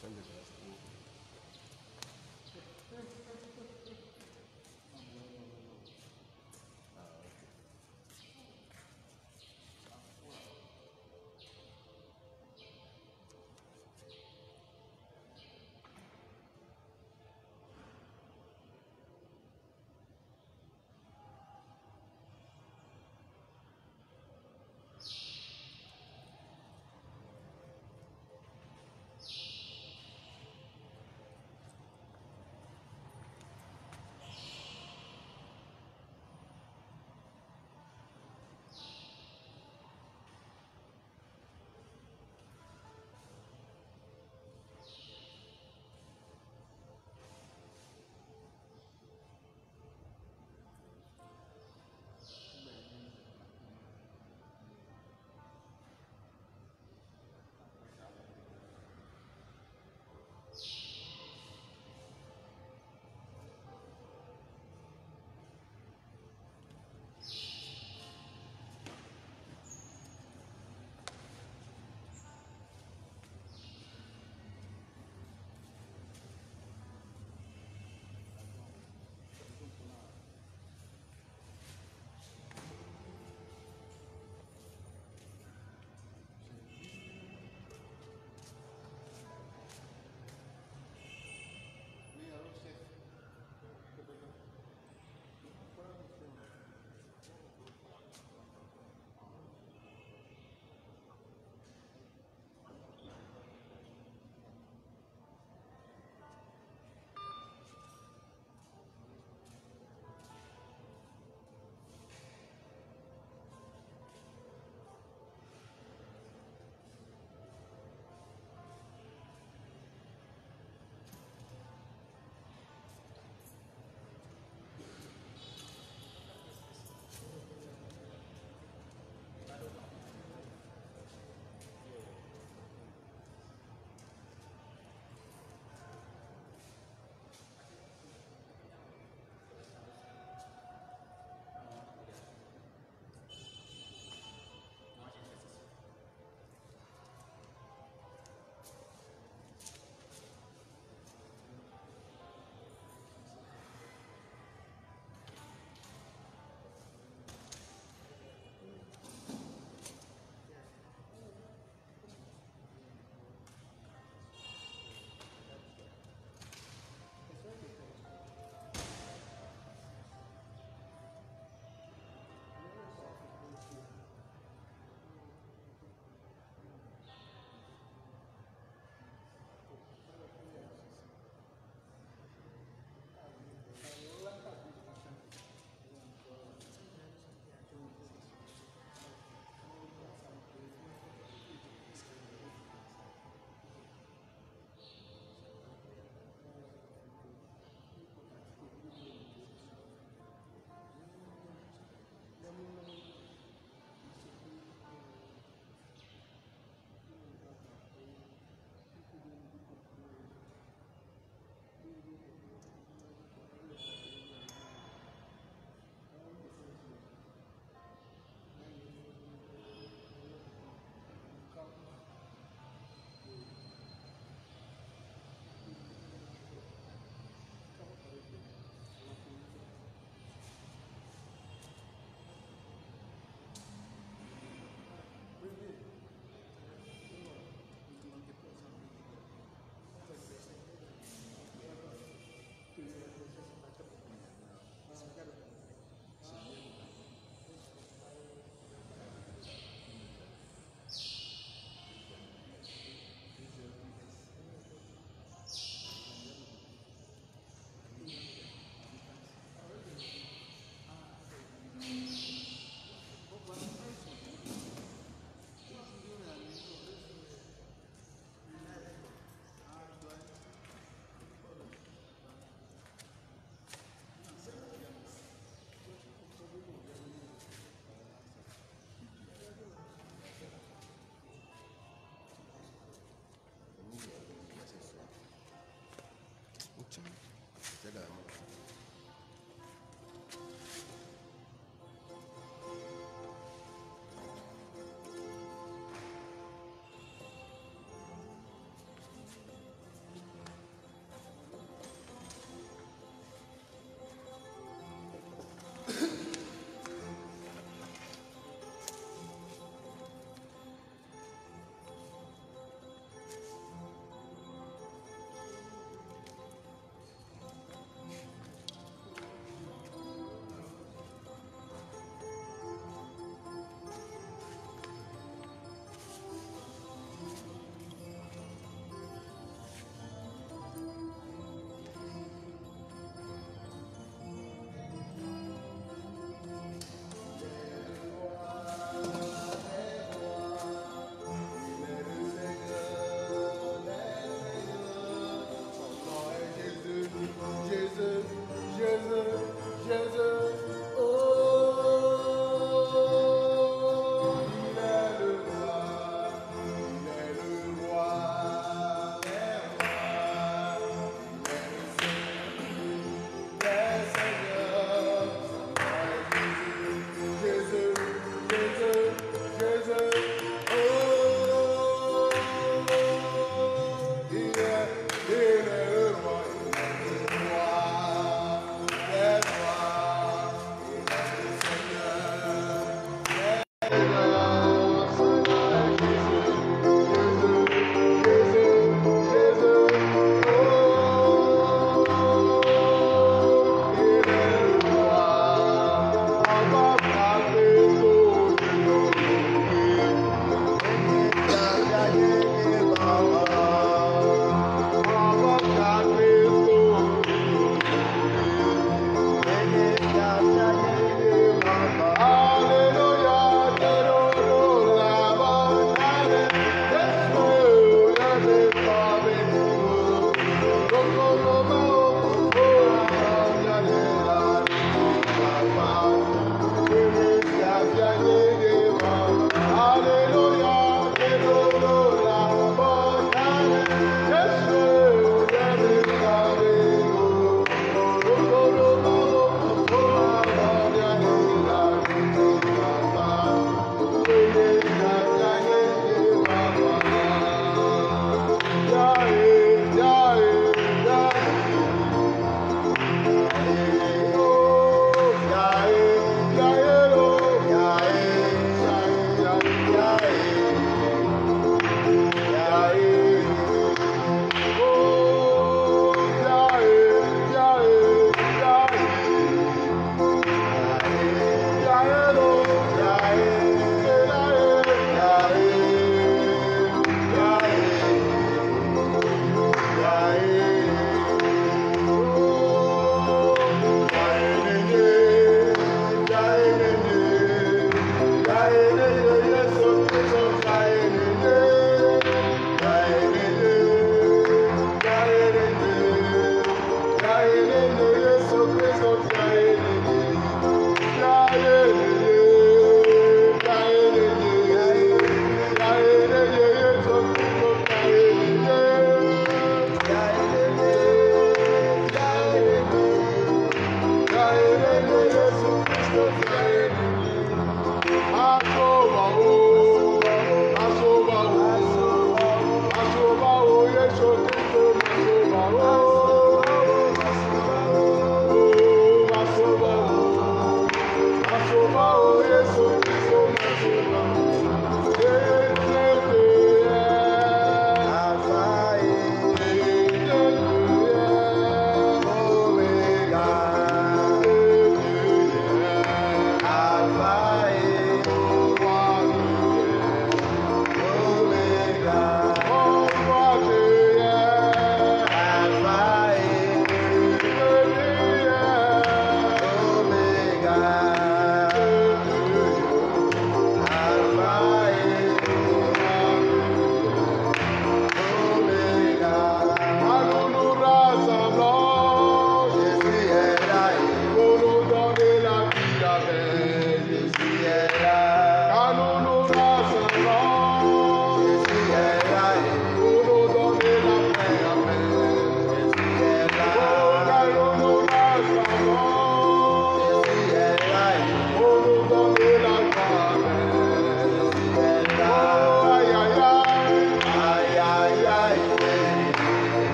send it to us.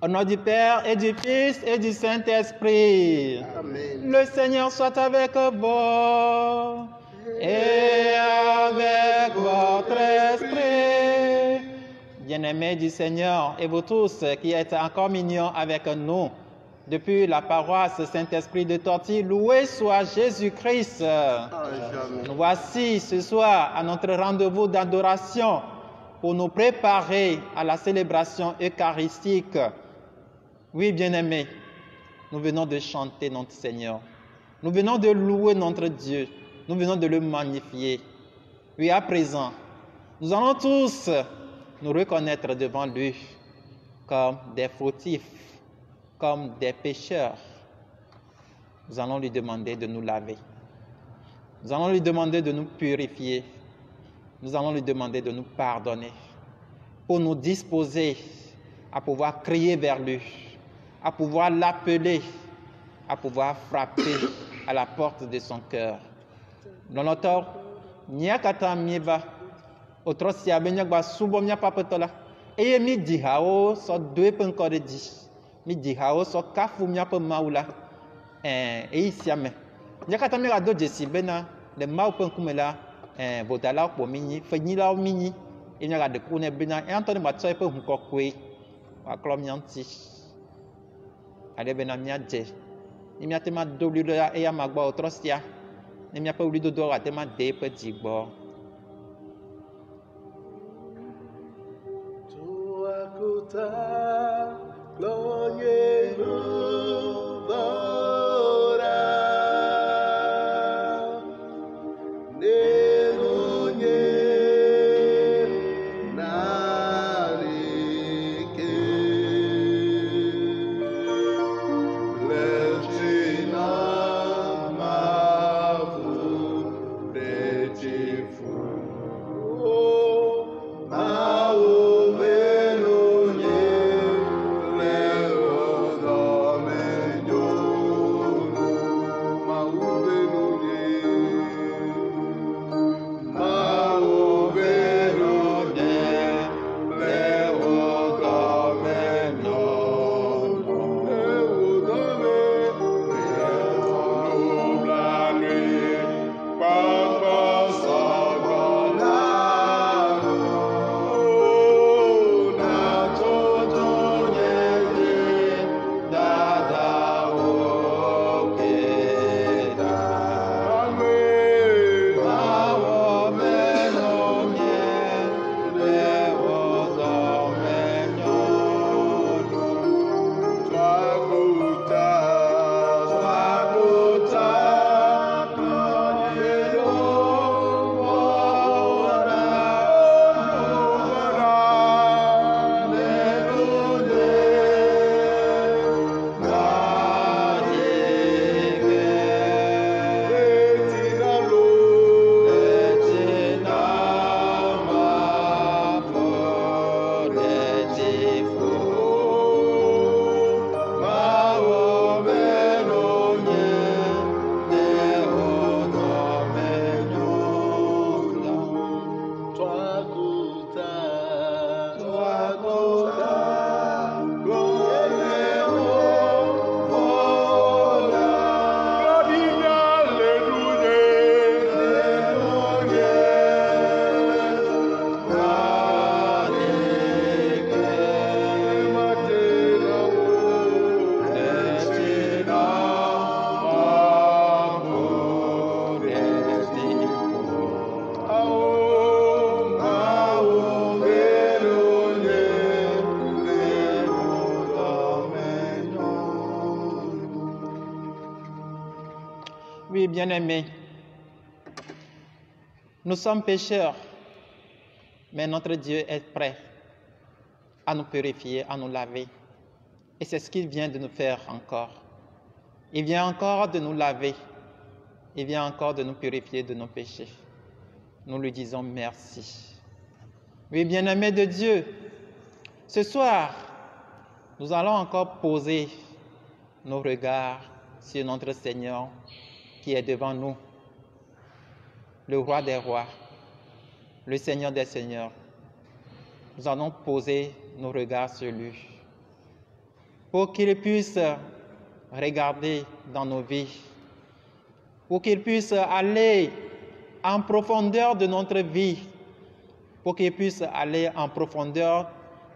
Au nom du Père et du Fils et du Saint-Esprit. Amen. Le Seigneur soit avec vous et avec votre esprit. Bien-aimés du Seigneur et vous tous qui êtes en communion avec nous depuis la paroisse Saint-Esprit de Torty, loué soit Jésus-Christ. Nous voici ce soir à notre rendez-vous d'adoration pour nous préparer à la célébration eucharistique. Oui, bien-aimés, nous venons de chanter notre Seigneur. Nous venons de louer notre Dieu. Nous venons de le magnifier. Oui, à présent, nous allons tous nous reconnaître devant lui comme des fautifs, comme des pécheurs. Nous allons lui demander de nous laver. Nous allons lui demander de nous purifier. Nous allons lui demander de nous pardonner pour nous disposer à pouvoir crier vers lui, à pouvoir l'appeler, à pouvoir frapper à la porte de son cœur. Dans notre nyakata mieba otrosia benyagba subo mia papetola eye mi dihao so doe penkore di mi dihao so kafu mia pe maula e siame nyakata mi ga do jesi bena le mau penkumela vodala po mini fenyila mini e nya ga de kune bena e antoni ba tso e pe hunkokwe wa klom nyanti ade bena mia je ni mia te ma do li ya e ya magba otrosia ni mia pe wuli dodo ga te ma de pe digbo. Oui, bien-aimés, nous sommes pécheurs, mais notre Dieu est prêt à nous purifier, à nous laver. Et c'est ce qu'il vient de nous faire encore. Il vient encore de nous laver. Il vient encore de nous purifier de nos péchés. Nous lui disons merci. Oui, bien-aimés de Dieu, ce soir, nous allons encore poser nos regards sur notre Seigneur qui est devant nous, le roi des rois, le Seigneur des seigneurs. Nous allons poser nos regards sur lui. pour qu'il puisse regarder dans nos vies, pour qu'il puisse aller en profondeur de notre vie, pour qu'il puisse aller en profondeur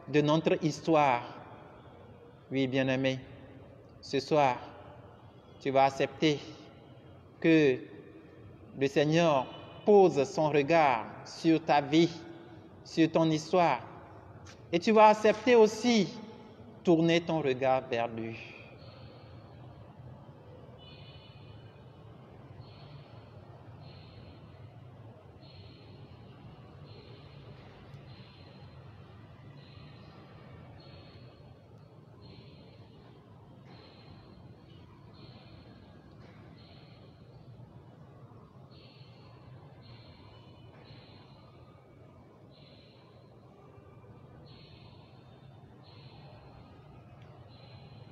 de notre histoire. Oui, bien-aimé, ce soir, tu vas accepter que le Seigneur pose son regard sur ta vie, sur ton histoire, et tu vas accepter aussi tourner ton regard vers lui.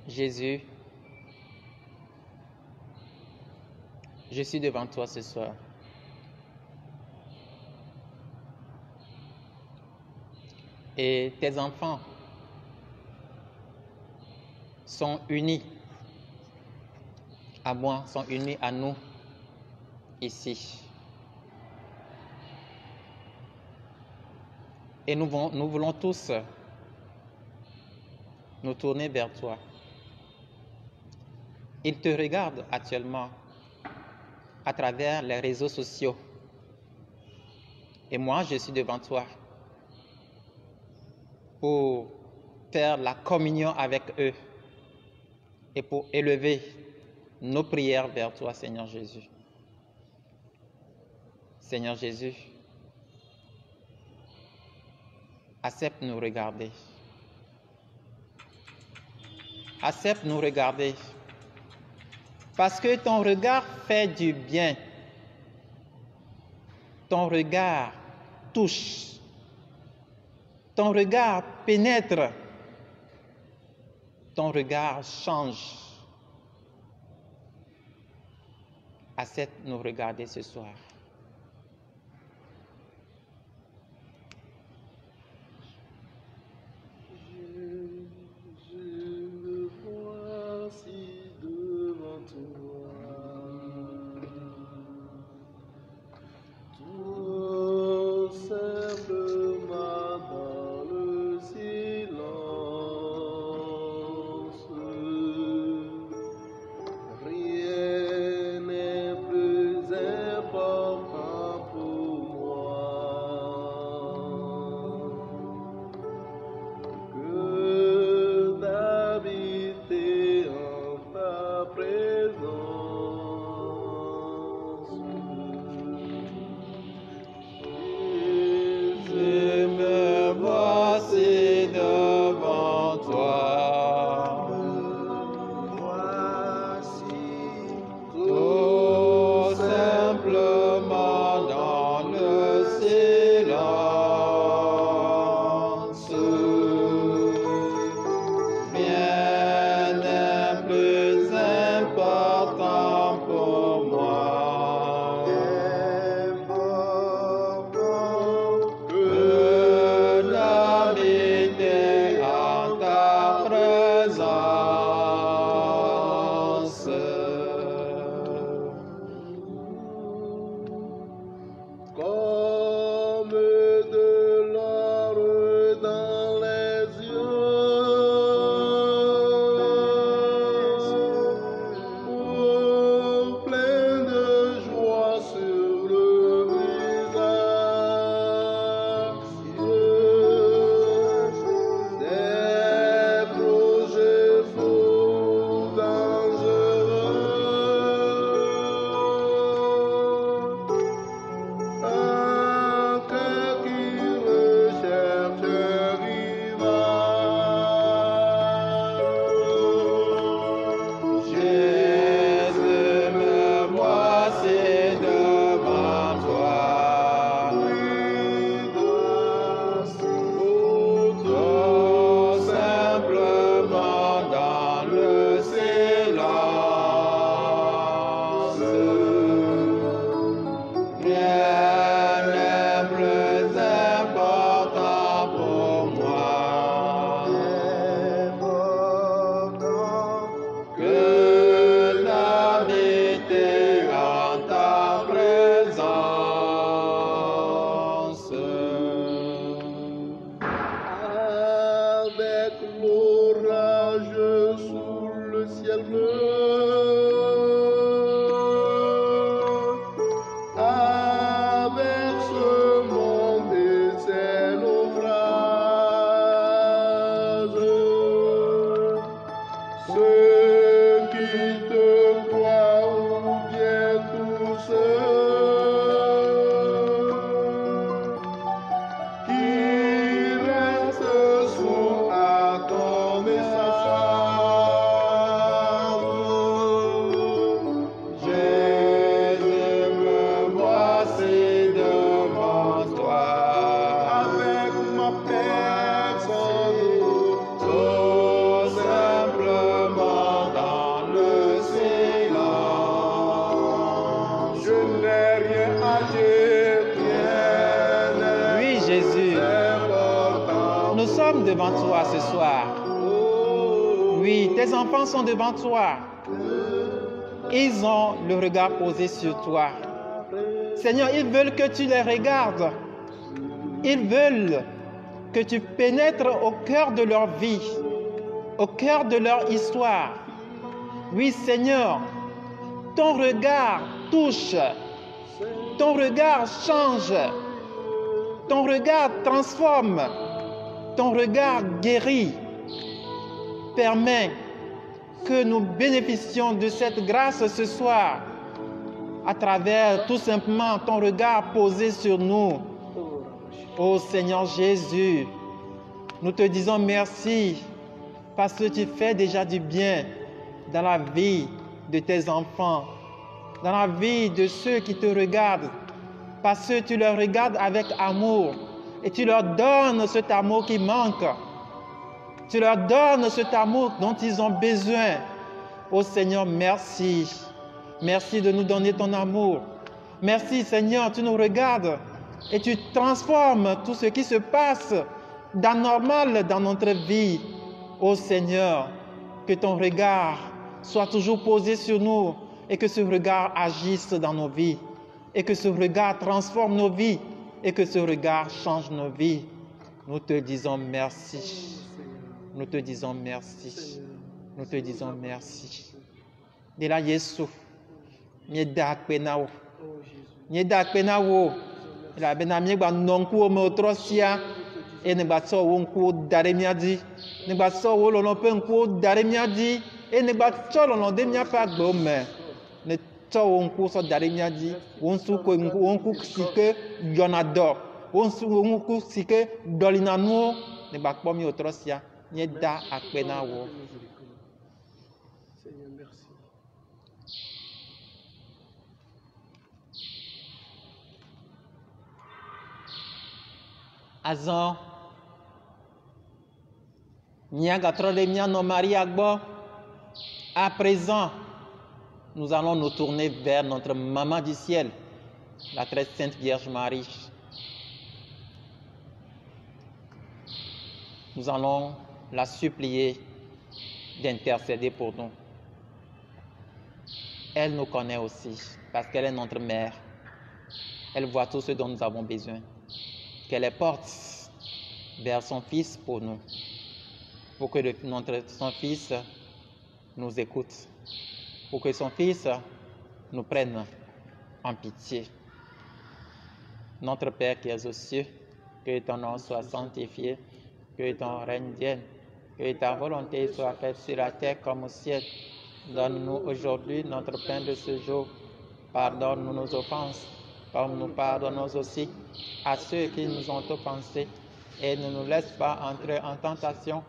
Jésus, je suis devant toi ce soir. Et tes enfants sont unis à moi, sont unis à nous ici. Et nous voulons tous nous tourner vers toi. Ils te regardent actuellement à travers les réseaux sociaux. Et moi, je suis devant toi pour faire la communion avec eux et pour élever nos prières vers toi, Seigneur Jésus. Seigneur Jésus, accepte nous regarder. Accepte nous regarder. Parce que ton regard fait du bien. Ton regard touche. Ton regard pénètre. Ton regard change. Accepte nous regarder ce soir. Rien n'est plus important. Jésus, nous sommes devant toi ce soir. Oui, tes enfants sont devant toi. Ils ont le regard posé sur toi. Seigneur, ils veulent que tu les regardes. Ils veulent que tu pénètres au cœur de leur vie, au cœur de leur histoire. Oui, Seigneur, ton regard touche, ton regard change, ton regard transforme, ton regard guérit. Permets que nous bénéficions de cette grâce ce soir à travers tout simplement ton regard posé sur nous. Ô Seigneur Jésus, nous te disons merci parce que tu fais déjà du bien dans la vie de tes enfants, dans la vie de ceux qui te regardent, parce que tu leur regardes avec amour et tu leur donnes cet amour qui manque. Tu leur donnes cet amour dont ils ont besoin. Ô Seigneur, merci. Merci de nous donner ton amour. Merci Seigneur, tu nous regardes et tu transformes tout ce qui se passe d'anormal dans notre vie. Ô Seigneur, que ton regard soit toujours posé sur nous et que ce regard agisse dans nos vies et que ce regard transforme nos vies et que ce regard change nos vies. Nous te disons merci. Nous te disons merci. Nous te disons merci. De la Yesu, mi da penawo, mi da penawo. La benamie ba nonku me otrosia e ne ba so wonku dare miadi, ne ba so wo lo pe nku dare miadi e ne ba cho lo de mia pa gbo me. Ne cho wonku so dare miadi, wonsu ko wonku sike yonado, wonku sike dolinanu ne ba kpo mi otrosia. Seigneur, merci. Azan, à présent, nous allons nous tourner vers notre maman du ciel, la très sainte Vierge Marie. Nous allons la supplier d'intercéder pour nous. Elle nous connaît aussi parce qu'elle est notre mère. Elle voit tout ce dont nous avons besoin. Qu'elle les porte vers son Fils pour nous, pour que son Fils nous écoute, pour que son Fils nous prenne en pitié. Notre Père qui es aux cieux, que ton nom soit sanctifié, que ton règne vienne, que ta volonté soit faite sur la terre comme au ciel. Donne-nous aujourd'hui notre pain de ce jour. Pardonne-nous nos offenses, comme nous pardonnons aussi à ceux qui nous ont offensés. Et ne nous laisse pas entrer en tentation,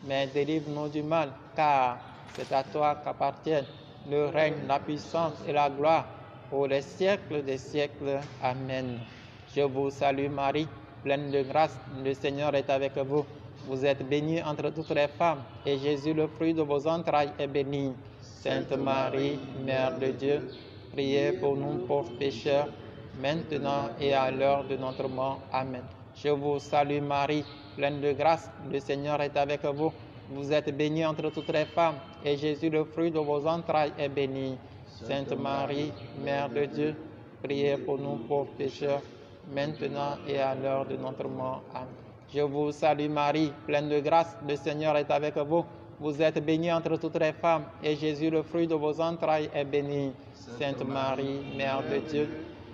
mais délivre-nous du mal, car c'est à toi qu'appartiennent le règne, la puissance et la gloire pour les siècles des siècles. Amen. Je vous salue Marie, pleine de grâce, le Seigneur est avec vous. Vous êtes bénie entre toutes les femmes, et Jésus, le fruit de vos entrailles, est béni. Sainte Marie, Mère de Dieu, priez pour nous pauvres pécheurs, maintenant et à l'heure de notre mort. Amen. Je vous salue Marie, pleine de grâce, le Seigneur est avec vous. Vous êtes bénie entre toutes les femmes, et Jésus, le fruit de vos entrailles, est béni. Sainte Marie, Mère de Dieu, priez pour nous pauvres pécheurs, maintenant et à l'heure de notre mort. Amen. Je vous salue Marie, pleine de grâce, le Seigneur est avec vous. Vous êtes bénie entre toutes les femmes, et Jésus, le fruit de vos entrailles, est béni. Sainte Marie, Mère de Dieu,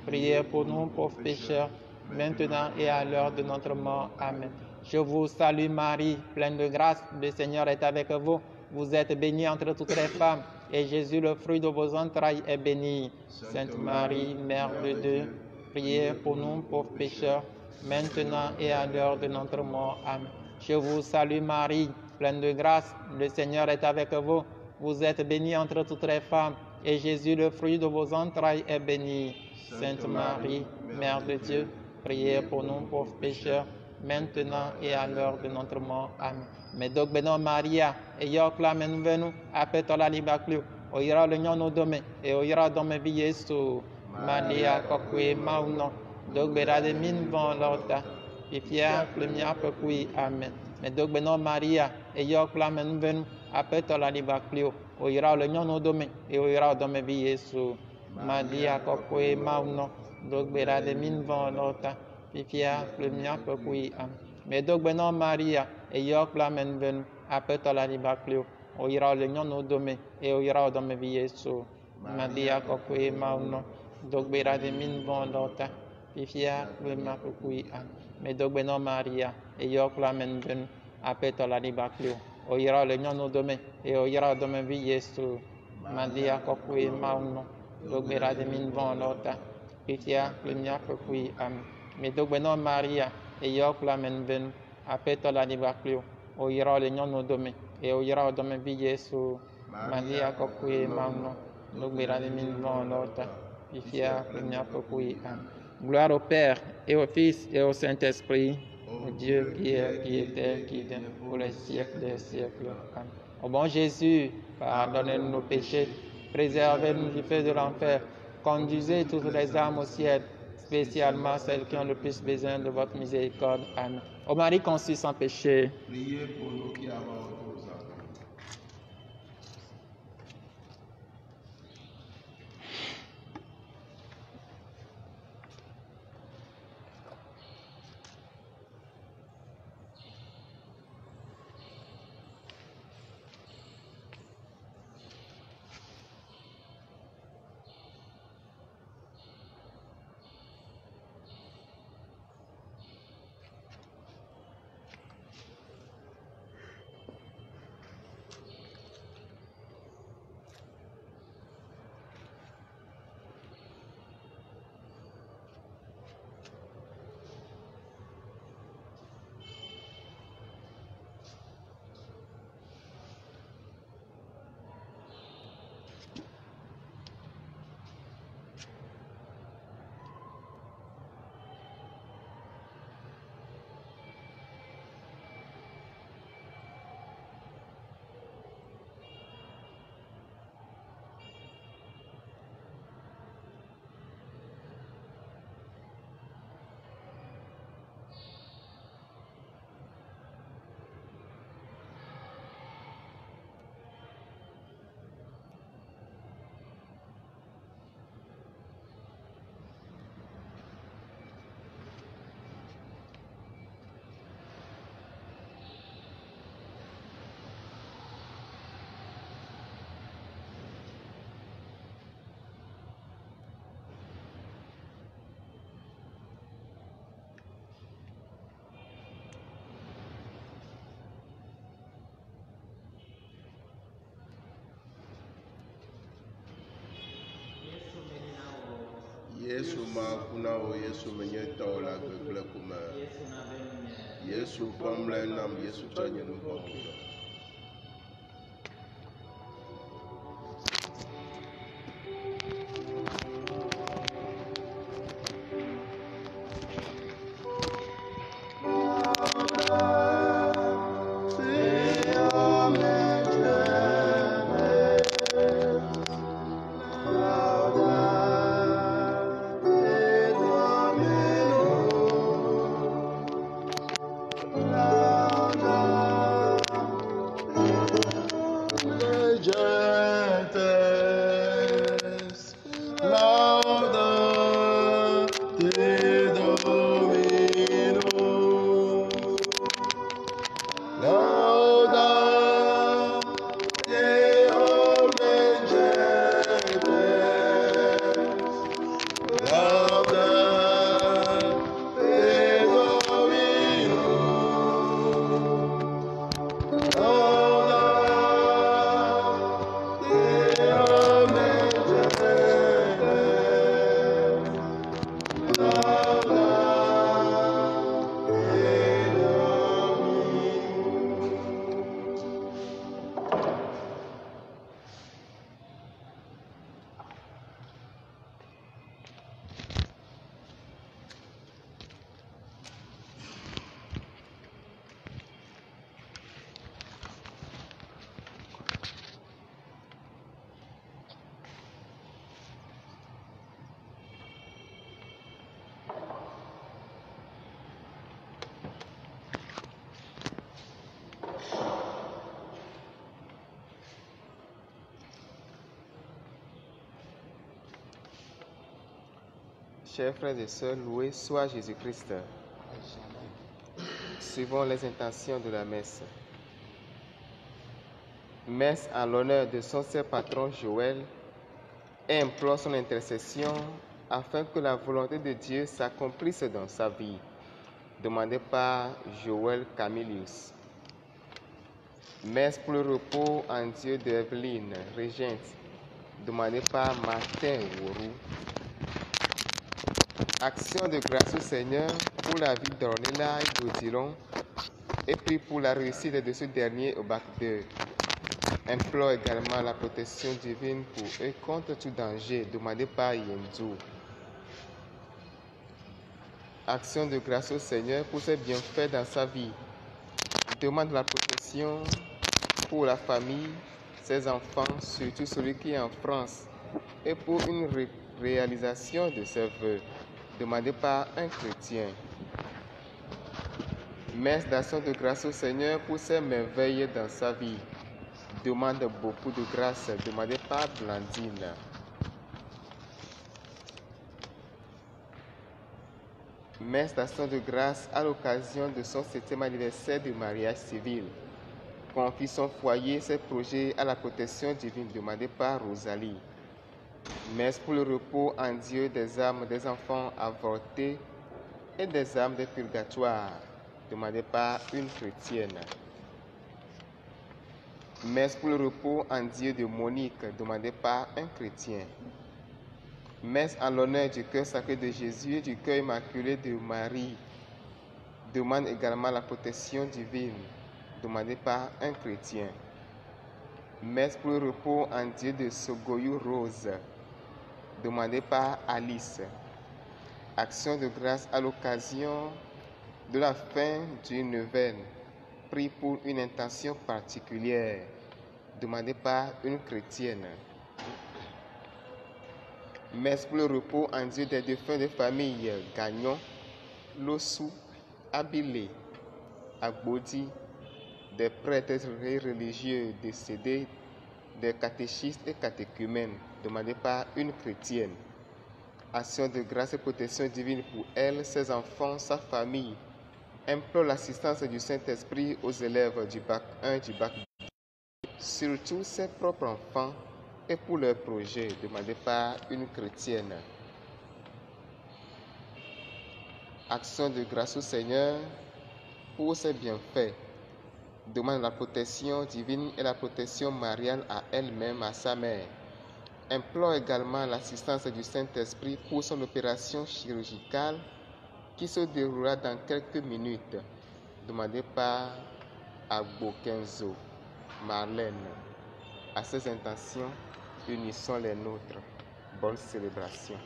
priez pour nous pauvres pécheurs, maintenant et à l'heure de notre mort. Amen. Je vous salue Marie, pleine de grâce, le Seigneur est avec vous. Vous êtes bénie entre toutes les femmes, et Jésus, le fruit de vos entrailles, est béni. Sainte Marie, Mère de Dieu, priez pour nous pauvres pécheurs, maintenant et à l'heure de notre mort. Amen. Je vous salue Marie, pleine de grâce, le Seigneur est avec vous. Vous êtes bénie entre toutes les femmes, et Jésus, le fruit de vos entrailles, est béni. Sainte Marie, Mère de Dieu, priez pour nous pauvres pécheurs, maintenant et à l'heure de notre mort. Amen. Mais donc, Beno Maria, et yo clamen venu, appelle la libaclio, o ira le nyon dome, et o ira dans ma vie Yesu, Maria, kokwe mauno, donc berade min von lorta, fifia kple míaƒe kui. Amen. Medogbenɔ Maria, eyɔ kple amenuvenu, Aƒetɔ le anyigba kpli wò, wòyra wò le nyɔnuwo dome, eye wòyra wò dɔmevi Yesu. Maria kɔkɔe Mawu nɔ, do gbe ɖa ɖe mí nu vɔ̃ wɔlawo ta, fifia kple míaƒe kui. Amen. Medogbenɔ Maria, eyɔ kple amenuvenu, Aƒetɔ le anyigba kpli wò, wòyra wò le nyɔnuwo dome, eye wòyra wò dɔmevi Yesu. Maria kɔkɔe Mawu nɔ, do gbe ɖa ɖe mí nu vɔ̃ wɔlawo ta, fifia kple míaƒe kui. Amen. Medogbenɔ Maria, eyɔ kple amenuvenu, Aƒetɔ le anyigba kpli wò, wòyra wò le nyɔnuwo dome, eye wòyra wò dɔmevi Yesu. Maria kɔkɔe Mawu nɔ, do gbe ɖa ɖe mí nu vɔ̃ wɔlawo ta, fifia kple míaƒe kui. Amen. Medogbenɔ Maria, eyɔ kple amenuvenu, Aƒetɔ le anyigba kpli wò, wòyra wò le nyɔnuwo dome, eye wòyra wò dɔmevi Yesu. Maria kɔkɔe Mawu nɔ, do gbe ɖa ɖe mí nu vɔ̃ wɔlawo ta, fifia kple míaƒe kui. Amen. Gloire au Père, et au Fils, et au Saint-Esprit, au Dieu qui est, qui était, qui est, pour les siècles des siècles. Amen. Au bon Jésus, pardonnez-nous nos péchés, préservez-nous du feu de l'enfer, conduisez toutes les âmes au ciel, spécialement celles qui ont le plus besoin de votre miséricorde. Amen. Ô Marie conçue sans péché, Priez pour nous qui avons recours à vous. Yesu ma kuna o Yesu menye tɔwo le agbegble kume. Yesu kpɔmlɛ nam Yesu tsɔ nye nu vɔ mu dɔ. Chers frères et sœurs, loué soit Jésus-Christ. Suivons les intentions de la messe. Messe en l'honneur de son saint patron Joël et implore son intercession afin que la volonté de Dieu s'accomplisse dans sa vie. Demandé par Joël Camillus. Messe pour le repos en Dieu de Evelyne, régente. Demandé par Martin Wourou. Action de grâce au Seigneur pour la vie d'Ornella et d'Odilon et prie pour la réussite de ce dernier au bac 2. Implore également la protection divine pour eux contre tout danger, demandé par Yenzu. Action de grâce au Seigneur pour ses bienfaits dans sa vie. Demande la protection pour la famille, ses enfants, surtout celui qui est en France, et pour une réalisation de ses vœux, demandé par un chrétien. Messe d'action de grâce au Seigneur pour ses merveilles dans sa vie. Demande beaucoup de grâce, demandé par Blandine. Messe d'action de grâce à l'occasion de son 7e anniversaire de mariage civil. Confie son foyer, ses projets à la protection divine, demandé par Rosalie. Messe pour le repos en Dieu des âmes des enfants avortés et des âmes des purgatoires, demandé par une chrétienne. Messe pour le repos en Dieu de Monique, demandé par un chrétien. Messe en l'honneur du cœur sacré de Jésus et du cœur immaculé de Marie. Demande également la protection divine, demandé par un chrétien. Messe pour le repos en Dieu de Sogoyou Rose, demandé par Alice. Action de grâce à l'occasion de la fin d'une neuvaine. Prie pour une intention particulière, demandé par une chrétienne. Messe pour le repos en Dieu des défunts de famille Gagnon, Lossou, Abilé, Agbodi, des prêtres et religieux décédés, des catéchistes et catéchumènes, demandé par une chrétienne. Action de grâce et protection divine pour elle, ses enfants, sa famille. Implore l'assistance du Saint-Esprit aux élèves du bac 1, du bac 2, surtout ses propres enfants et pour leurs projets, demandé par une chrétienne. Action de grâce au Seigneur pour ses bienfaits. Demande la protection divine et la protection mariale à elle-même, à sa mère. Implore également l'assistance du Saint-Esprit pour son opération chirurgicale qui se déroulera dans quelques minutes, demandé par Agbo Kenzo, Marlène. À ces intentions, unissons les nôtres. Bonne célébration.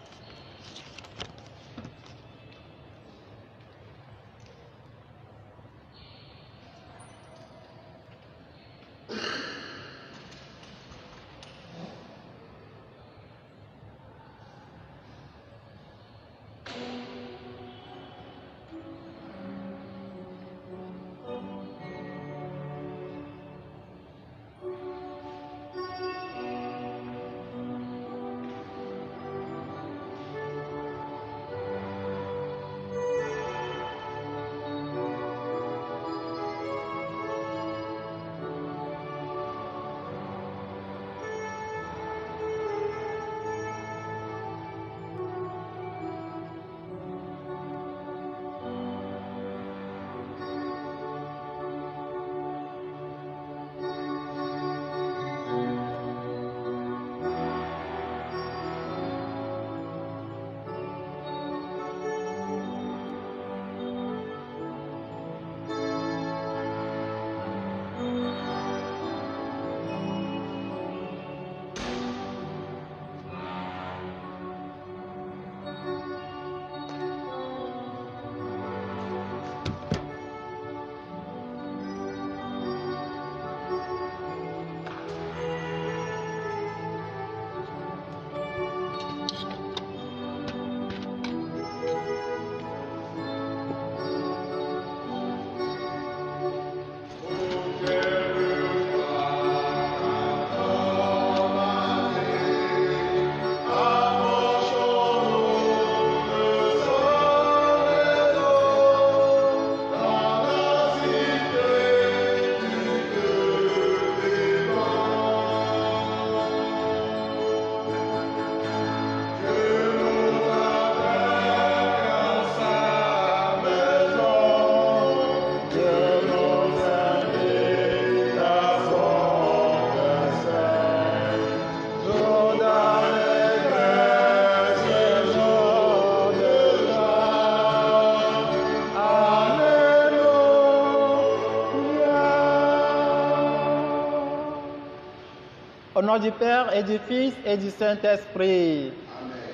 Au nom du Père et du Fils et du Saint-Esprit.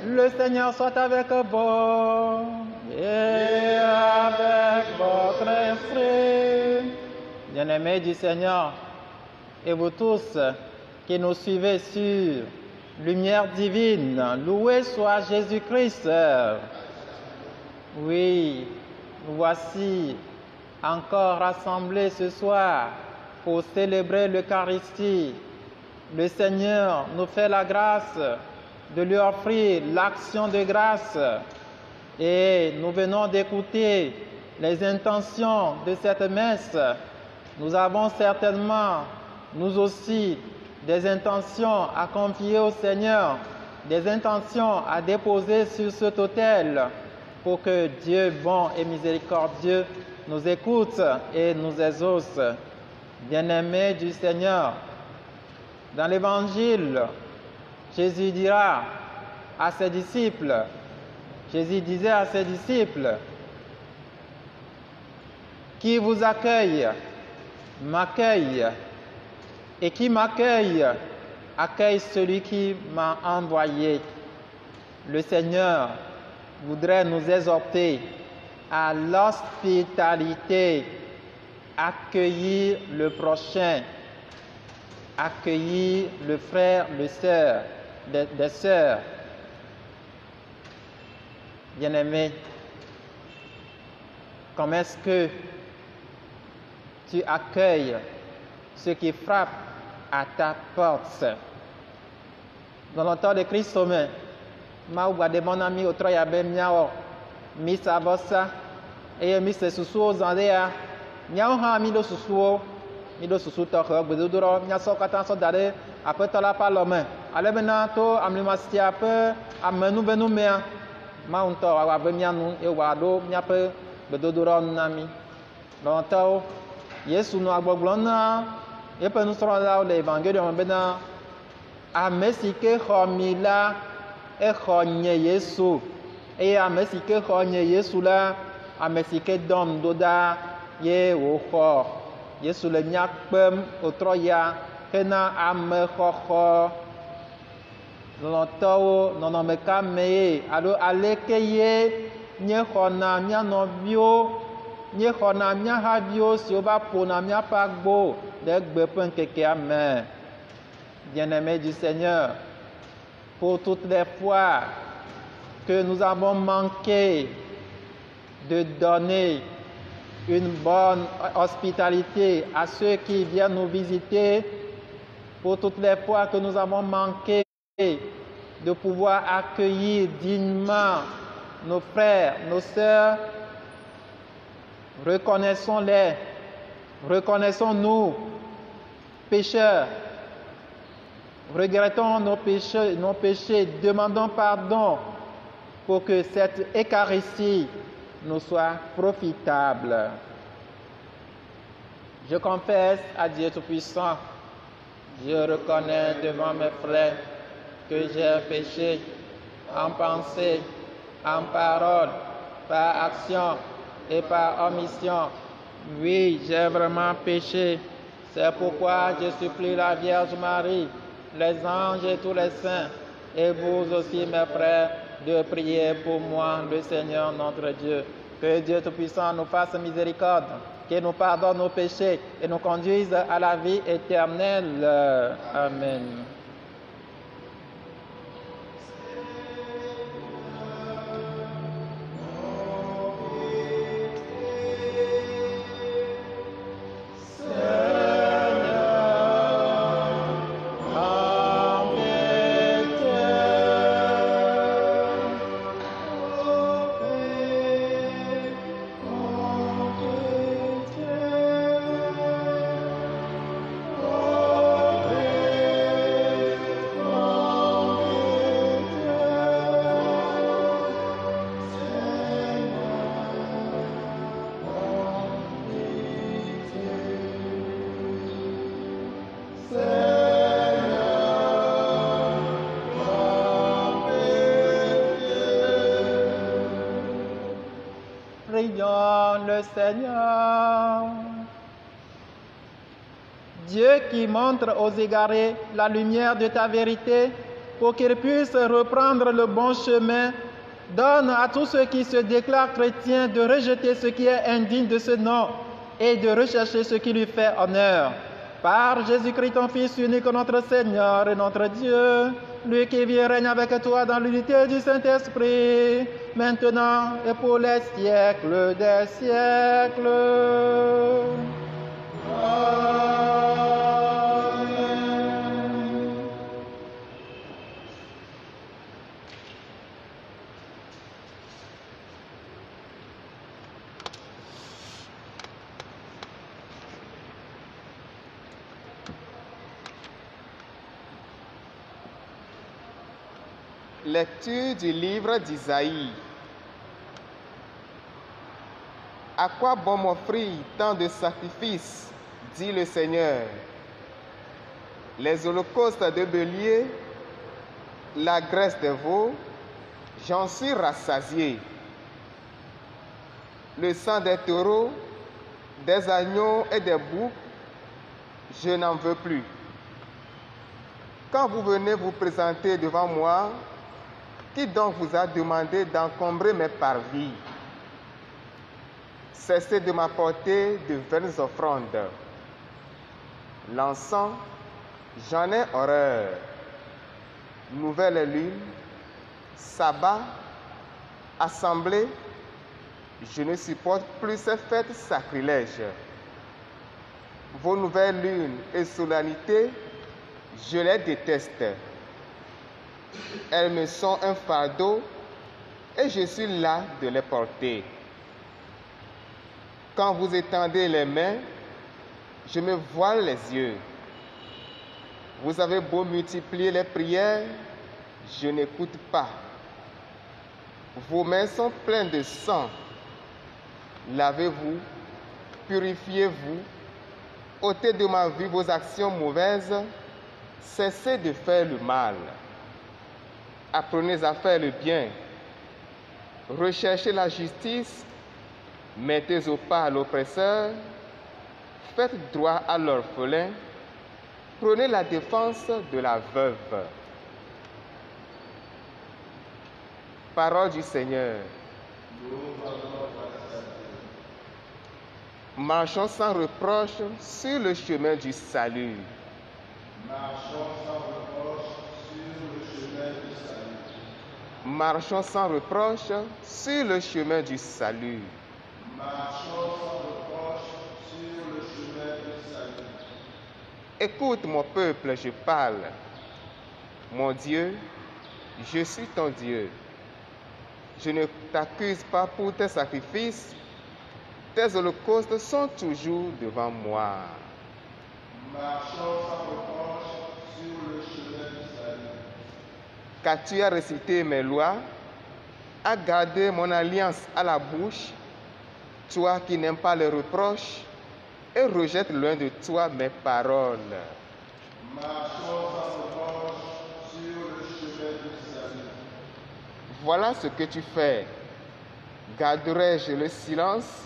Le Seigneur soit avec vous et avec votre esprit. Bien-aimés du Seigneur, et vous tous qui nous suivez sur Lumière Divine, loué soit Jésus-Christ. Oui, nous voici encore rassemblés ce soir pour célébrer l'Eucharistie. Le Seigneur nous fait la grâce de lui offrir l'action de grâce et nous venons d'écouter les intentions de cette messe. Nous avons certainement, nous aussi, des intentions à confier au Seigneur, des intentions à déposer sur cet autel pour que Dieu bon et miséricordieux nous écoute et nous exauce. Bien-aimés du Seigneur, dans l'Évangile, Jésus dira à ses disciples, Jésus disait à ses disciples, qui vous accueille, m'accueille, et qui m'accueille, accueille celui qui m'a envoyé. Le Seigneur voudrait nous exhorter à l'hospitalité, accueillir le prochain, accueillir le frère, les sœurs, des sœurs. Bien-aimé, comment est-ce que tu accueilles ceux qui frappent à ta porte? Dans le temps de Christ, ma ou de mon ami au troyabe miao, mi sabosa, et mi se susu zandea, miao ha mi do susu tohe, beduduro, mia so katan so dare, après tola palome, ale bena to amlimastia pe, amenu benu mea, ma unto awa be mianu, e wado, mia pe, beduduro nami. Dans le temps, Yesu no agboglona, et puis nous serons là où l'évangile en bena, ame si ke xɔ mi la, exɔ nye Yesu, eye ame si ke xɔ nye Yesu la, ame si ke dɔm do ɖa ye wòxɔ. Yesu le mía kpem wòtrɔ ya hena amexɔxɔ. Lɔlɔ̃tɔwo nɔnɔmeka mee alo aleke ye míexɔna mía nɔviwo, míexɔna mía haviwo siwo va ƒona míaƒe agbo ɖe gbe ƒe ŋkekea me. Bien-aimés du Seigneur, pour toutes les fois que nous avons manqué de donner une bonne hospitalité à ceux qui viennent nous visiter, pour toutes les fois que nous avons manqué de pouvoir accueillir dignement nos frères, nos sœurs, reconnaissons-les, reconnaissons-nous, pécheurs, regrettons nos péchés, demandons pardon pour que cette Eucharistie nous soit profitable. Je confesse à Dieu Tout-Puissant, je reconnais devant mes frères que j'ai péché en pensée, en parole, par action et par omission. Oui, j'ai vraiment péché. C'est pourquoi je supplie la Vierge Marie, les anges et tous les saints, et vous aussi, mes frères, de prier pour moi, le Seigneur notre Dieu. Que Dieu Tout-Puissant nous fasse miséricorde, qu'il nous pardonne nos péchés et nous conduise à la vie éternelle. Amen. Prions le Seigneur. Dieu qui montre aux égarés la lumière de ta vérité pour qu'ils puissent reprendre le bon chemin, donne à tous ceux qui se déclarent chrétiens de rejeter ce qui est indigne de ce nom et de rechercher ce qui lui fait honneur. Par Jésus-Christ, ton Fils unique, notre Seigneur et notre Dieu, lui qui vit et règne avec toi dans l'unité du Saint-Esprit, maintenant et pour les siècles des siècles. Amen. Lecture du livre d'Isaïe. À quoi bon m'offrir tant de sacrifices, dit le Seigneur? Les holocaustes de bélier, la graisse des veaux, j'en suis rassasié. Le sang des taureaux, des agneaux et des boucs, je n'en veux plus. Quand vous venez vous présenter devant moi, qui donc vous a demandé d'encombrer mes parvis? Cessez de m'apporter de vaines offrandes. L'encens, j'en ai horreur. Nouvelle lune, sabbat, assemblée, je ne supporte plus ces fêtes sacrilèges. Vos nouvelles lunes et solennités, je les déteste. Elles me sont un fardeau et je suis là de les porter. Quand vous étendez les mains, je me voile les yeux. Vous avez beau multiplier les prières, je n'écoute pas. Vos mains sont pleines de sang. Lavez-vous, purifiez-vous, ôtez de ma vie vos actions mauvaises, cessez de faire le mal. Apprenez à faire le bien, recherchez la justice, mettez au pas l'oppresseur, faites droit à l'orphelin, prenez la défense de la veuve. Parole du Seigneur. Marchons sans reproche sur le chemin du salut. Marchons sans reproche sur le chemin du salut. Écoute mon peuple, je parle. Mon Dieu, je suis ton Dieu. Je ne t'accuse pas pour tes sacrifices. Tes holocaustes sont toujours devant moi. Marchons sans reproche sur le chemin du salut. Car tu as récité mes lois, as gardé mon alliance à la bouche, toi qui n'aimes pas les reproches et rejettes loin de toi mes paroles. Marchons sans reproche sur le chemin du salut. Voilà ce que tu fais. Garderai-je le silence?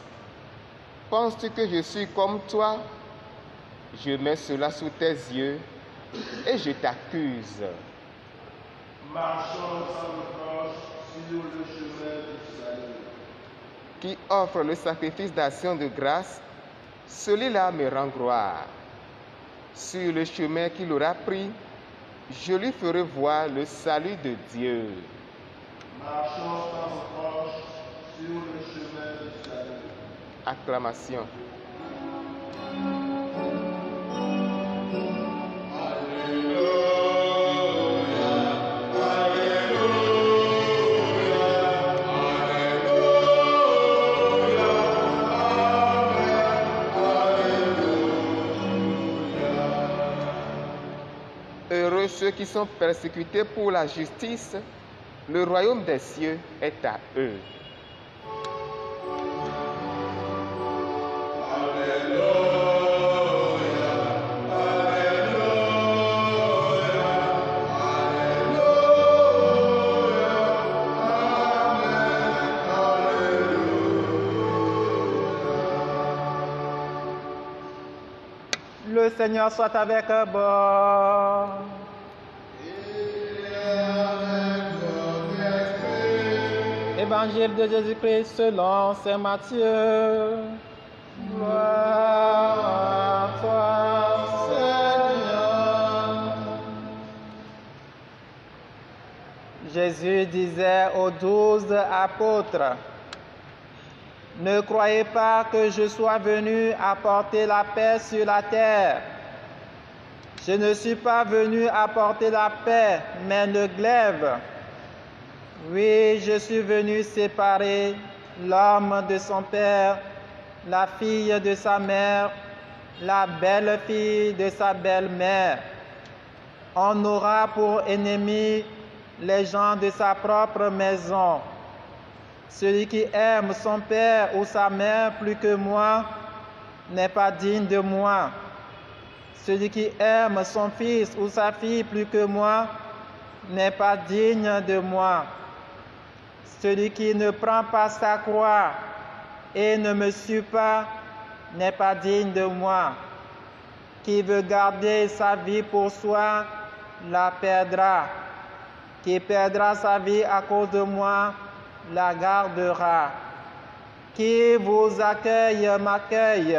Penses-tu que je suis comme toi? Je mets cela sous tes yeux et je t'accuse. Marchons sans reproche sur le chemin du salut. Qui offre le sacrifice d'action de grâce, celui-là me rend gloire. Sur le chemin qu'il aura pris, je lui ferai voir le salut de Dieu. Marchons sans reproche sur le chemin du salut. Acclamation. Heureux ceux qui sont persécutés pour la justice, le royaume des cieux est à eux. Le Seigneur soit avec vous. Évangile de Jésus-Christ selon saint Matthieu. Gloire à toi, Seigneur. Jésus disait aux 12 apôtres, « Ne croyez pas que je sois venu apporter la paix sur la terre. Je ne suis pas venu apporter la paix, mais le glaive. Oui, je suis venu séparer l'homme de son père, la fille de sa mère, la belle-fille de sa belle-mère. On aura pour ennemis les gens de sa propre maison. Celui qui aime son père ou sa mère plus que moi n'est pas digne de moi. Celui qui aime son fils ou sa fille plus que moi n'est pas digne de moi. Celui qui ne prend pas sa croix et ne me suit pas n'est pas digne de moi. Qui veut garder sa vie pour soi la perdra. Qui perdra sa vie à cause de moi la gardera. Qui vous accueille m'accueille,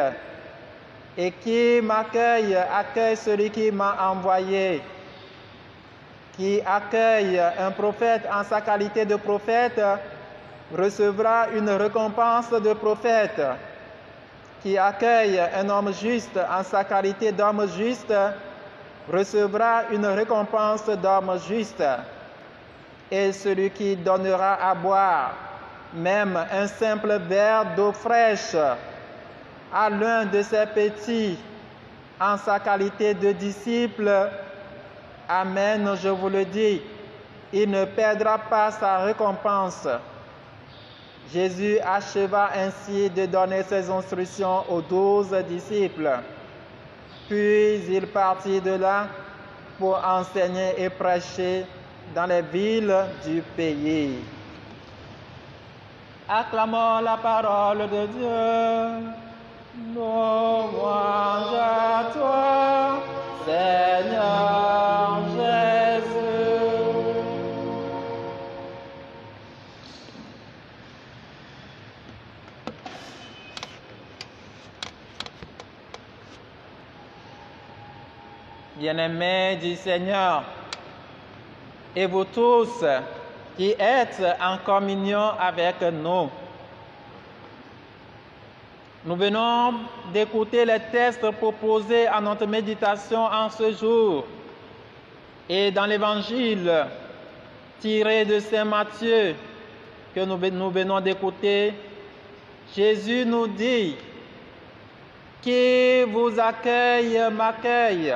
et qui m'accueille accueille celui qui m'a envoyé. Qui accueille un prophète en sa qualité de prophète recevra une récompense de prophète. Qui accueille un homme juste en sa qualité d'homme juste recevra une récompense d'homme juste. Et celui qui donnera à boire même un simple verre d'eau fraîche à l'un de ses petits en sa qualité de disciple, amen, je vous le dis, il ne perdra pas sa récompense. Jésus acheva ainsi de donner ses instructions aux 12 disciples. Puis il partit de là pour enseigner et prêcher dans les villes du pays. Acclamons la parole de Dieu. Louange à toi, Seigneur Jésus. Bien-aimés du Seigneur, et vous tous qui êtes en communion avec nous, nous venons d'écouter les textes proposés à notre méditation en ce jour. Et dans l'évangile tiré de saint Matthieu que nous venons d'écouter, Jésus nous dit, « Qui vous accueille m'accueille,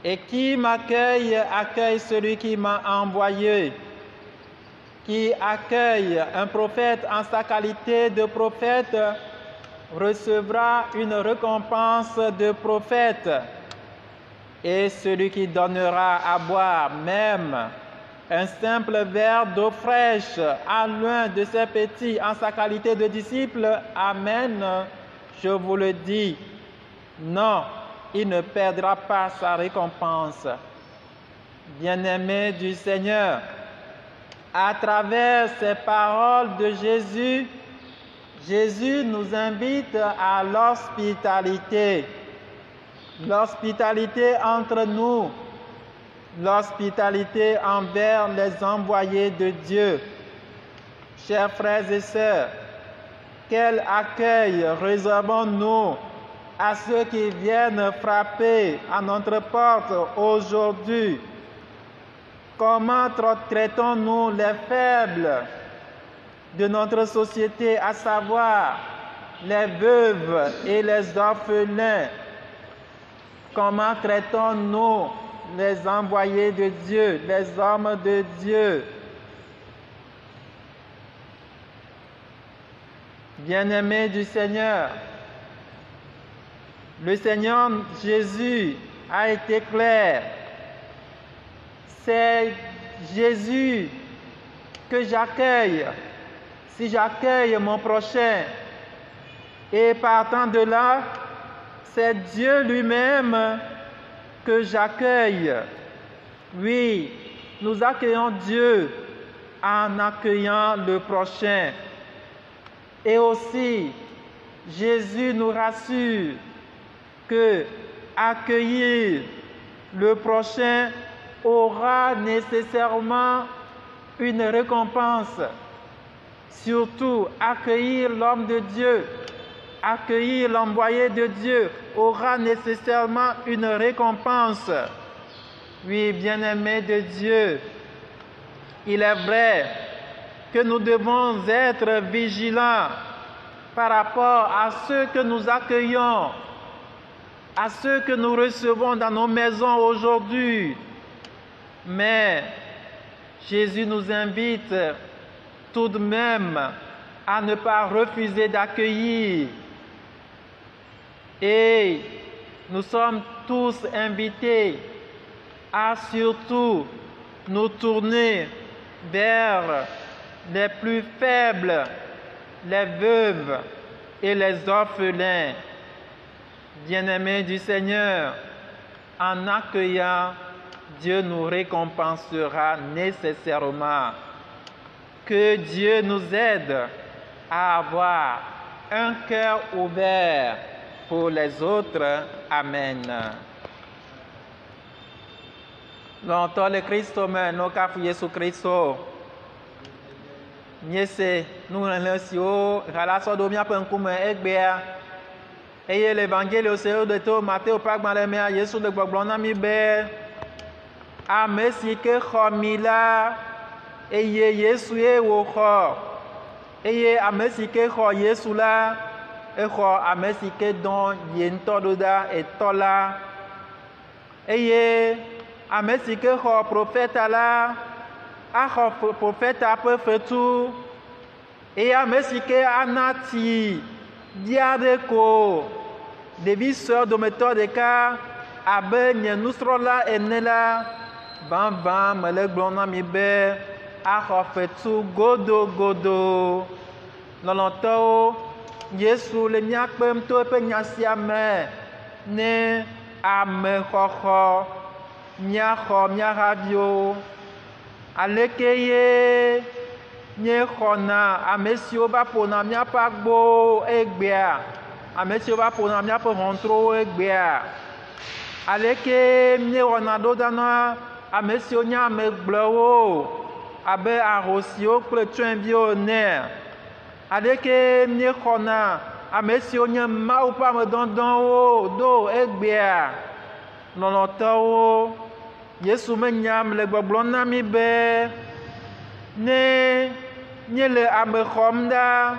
et qui m'accueille accueille celui qui m'a envoyé. Qui accueille un prophète en sa qualité de prophète recevra une récompense de prophète. Et celui qui donnera à boire même un simple verre d'eau fraîche à l'un de ses petits en sa qualité de disciple, amen, je vous le dis, non, il ne perdra pas sa récompense. Bien-aimés du Seigneur, à travers ces paroles de Jésus, Jésus nous invite à l'hospitalité. L'hospitalité entre nous, l'hospitalité envers les envoyés de Dieu. Chers frères et sœurs, quel accueil réservons-nous à ceux qui viennent frapper à notre porte aujourd'hui? Comment traitons-nous les faibles de notre société, à savoir les veuves et les orphelins? Comment traitons-nous les envoyés de Dieu, les hommes de Dieu? Bien-aimés du Seigneur, le Seigneur Jésus a été clair. C'est Jésus que j'accueille si j'accueille mon prochain. Et partant de là, c'est Dieu lui-même que j'accueille. Oui, nous accueillons Dieu en accueillant le prochain. Et aussi, Jésus nous rassure que accueillir le prochain aura nécessairement une récompense. Surtout, accueillir l'homme de Dieu, accueillir l'envoyé de Dieu aura nécessairement une récompense. Oui, bien-aimés de Dieu, il est vrai que nous devons être vigilants par rapport à ceux que nous accueillons, à ceux que nous recevons dans nos maisons aujourd'hui. Mais Jésus nous invite tout de même à ne pas refuser d'accueillir. Et nous sommes tous invités à surtout nous tourner vers les plus faibles, les veuves et les orphelins. Bien-aimés du Seigneur, en accueillant, Dieu nous récompensera nécessairement. Que Dieu nous aide à avoir un cœur ouvert pour les autres. Amen. Longtemps le Christo men no kafu Yesu Christo. Nyese nous remercions relação do minha pancume egbea. Eye l'évangile au Seigneur de to Matthieu pagma le mea Yesu de gbogbona mi be. Amesi ke khomila eye Yesu e wo kho. Eye amesi ke kho Yesu la e kho amesi ke don yento doda e tola. Eye amesi ke kho prophète la a kho prophète a peu fait tout. Et amesi ke anati diade ko devi sœur de méthode de ka abe nye nusrola enela ban ban mele glona mi be a kho fait tout godo godo lolonto Yesu le miakpem to pe nyasiame ne ame khokho miaxɔ miahavio alekeye miexɔna ame siwo va ƒona miaƒe agbowo egbea ame siwo va ƒona miaƒe ʋɔntrowo egbea aleke miewɔna ɖodana ame siwo nye ame gblɔwo abe ahosiwo kple tsyɔ̃eviwo ene aleke miexɔna ame siwo nye Mawu ƒe amedɔdɔwo ɖo egbea lɔlɔtɔwo Yesu menyam le gbɔgblɔm na mi be ne míele ame xɔm ɖa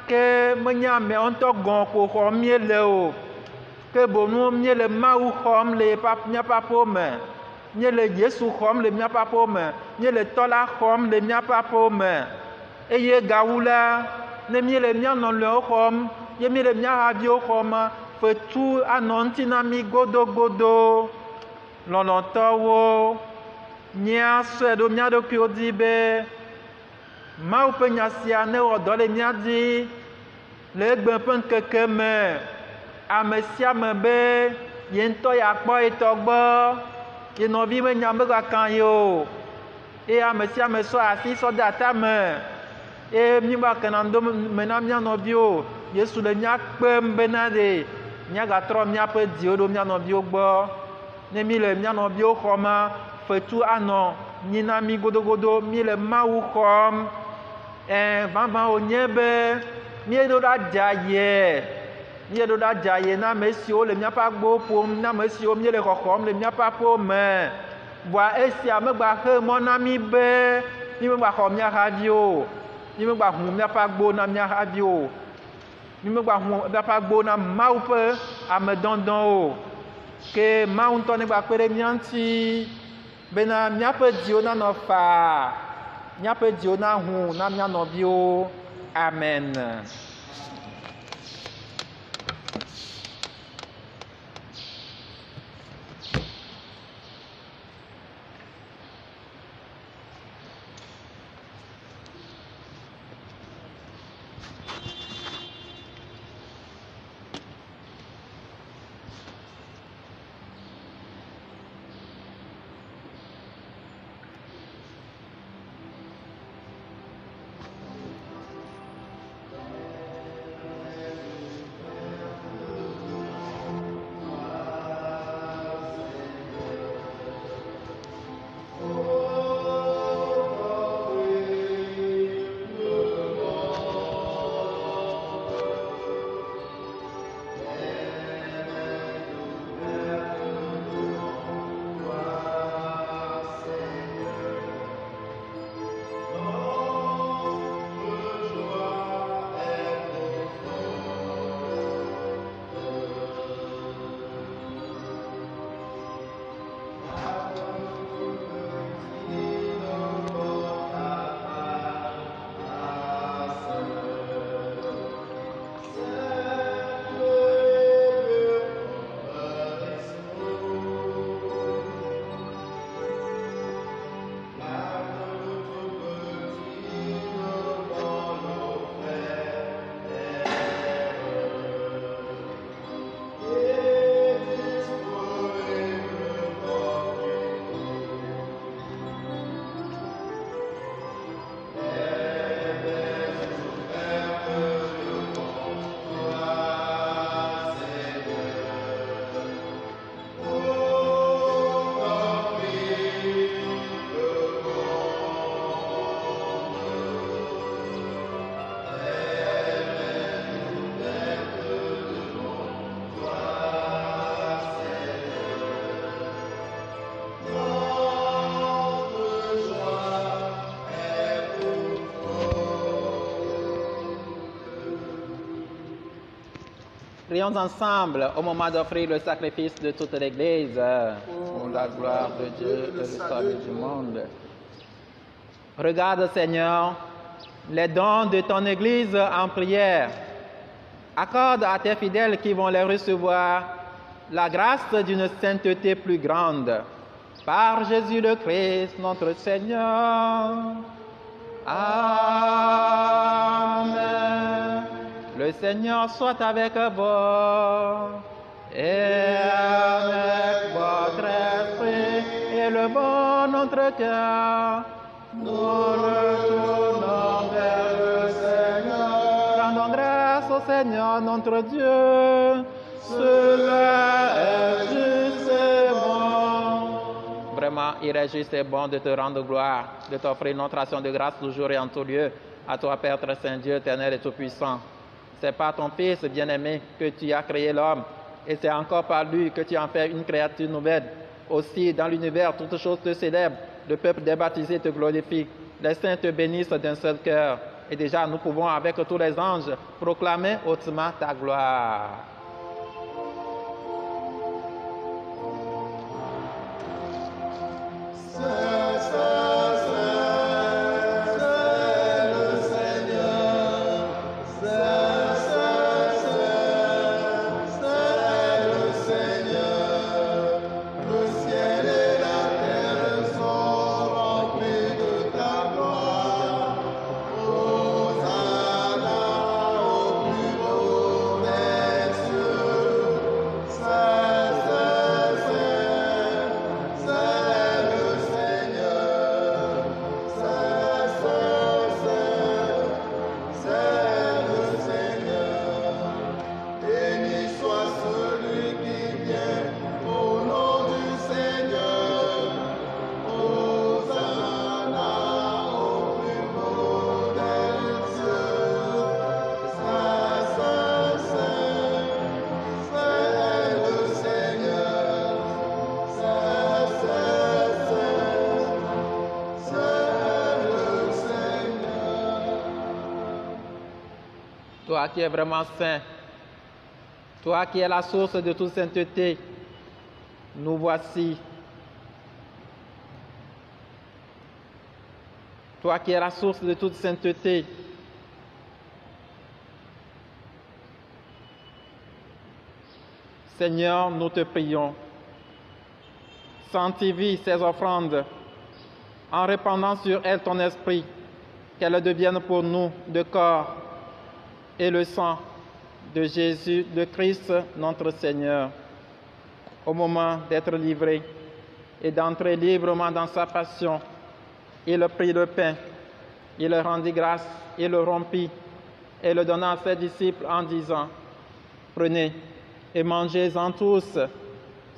ke menye ameawo ŋutɔ gɔ̃ ko xɔm míele o ke boŋu míele Mawu xɔm le míaƒe aƒewo me míele Yesu xɔm le míaƒe aƒewo me míele tɔ la xɔm le míaƒe aƒewo me eye gawu la ne míele mía nɔnɔewo xɔm ye míele mía haviwo xɔm fetu anɔ ŋuti na mi godogodo lɔlɔtɔwo míasɔe ɖo mía ɖokuiwo dzi be Mawu ƒe nya sia ne wɔ dɔ le mía dzi le egbe ƒe ŋkeke me ame sia ame be ye ŋutɔ yeakpɔ ye tɔ gbɔ ye nɔvi menya megaka ye o eye ame sia ame sɔ asi sɔ de atame eye míegba kena ŋdo me na mía nɔviwo Yesu le mía kpem bena ɖe míagatrɔ míaƒe dziwo ɖo mía nɔviwo gbɔ ne mi le mía nɔviwo xɔma fetu anɔ nyi na mi godogodo mi le Mawu xɔm vavã wònye be míeɖo ɖa dzaye na ame siwo le míaƒe agbowo ƒom na ame siwo míele xɔxɔm le míaƒe aƒewo me voa esia megba xe mɔ na mi be mi megba xɔ mía haviwo mi megba hu míaƒe agbo na mía haviwo mi megba hu míaƒe agbo na Mawu ƒe amedɔdɔwo ke Mawu ŋutɔ negba kpe ɖe mía ŋuti bena míaƒe dziwo nanɔ faa míaƒe dziwo nahu na mía nɔviwo. Amen. Prions ensemble au moment d'offrir le sacrifice de toute l'Église pour la gloire de Dieu et le salut du monde. Regarde, Seigneur, les dons de ton Église en prière. Accorde à tes fidèles qui vont les recevoir la grâce d'une sainteté plus grande. Par Jésus le Christ, notre Seigneur. Amen. Le Seigneur soit avec vous et avec votre esprit et le bon notre cœur. Nous retournons vers le Seigneur. Rendons grâce au Seigneur notre Dieu. Cela est juste et bon. Vraiment, il est juste et bon de te rendre gloire, de t'offrir notre action de grâce toujours et en tout lieu. À toi, Père très saint, Dieu éternel et tout-puissant. C'est par ton Fils bien-aimé que tu as créé l'homme. Et c'est encore par lui que tu en fais une créature nouvelle. Aussi, dans l'univers, toutes choses te célèbrent. Le peuple des baptisés te glorifie. Les saints te bénissent d'un seul cœur. Et déjà, nous pouvons, avec tous les anges, proclamer hautement ta gloire. Toi qui es vraiment saint, toi qui es la source de toute sainteté, nous voici. Toi qui es la source de toute sainteté, Seigneur, nous te prions. Sanctifie ces offrandes en répandant sur elles ton esprit, qu'elles deviennent pour nous le corps et le sang de Jésus, de Christ, notre Seigneur. Au moment d'être livré et d'entrer librement dans sa passion, il prit le pain, il rendit grâce, il le rompit et le donna à ses disciples en disant: Prenez et mangez-en tous,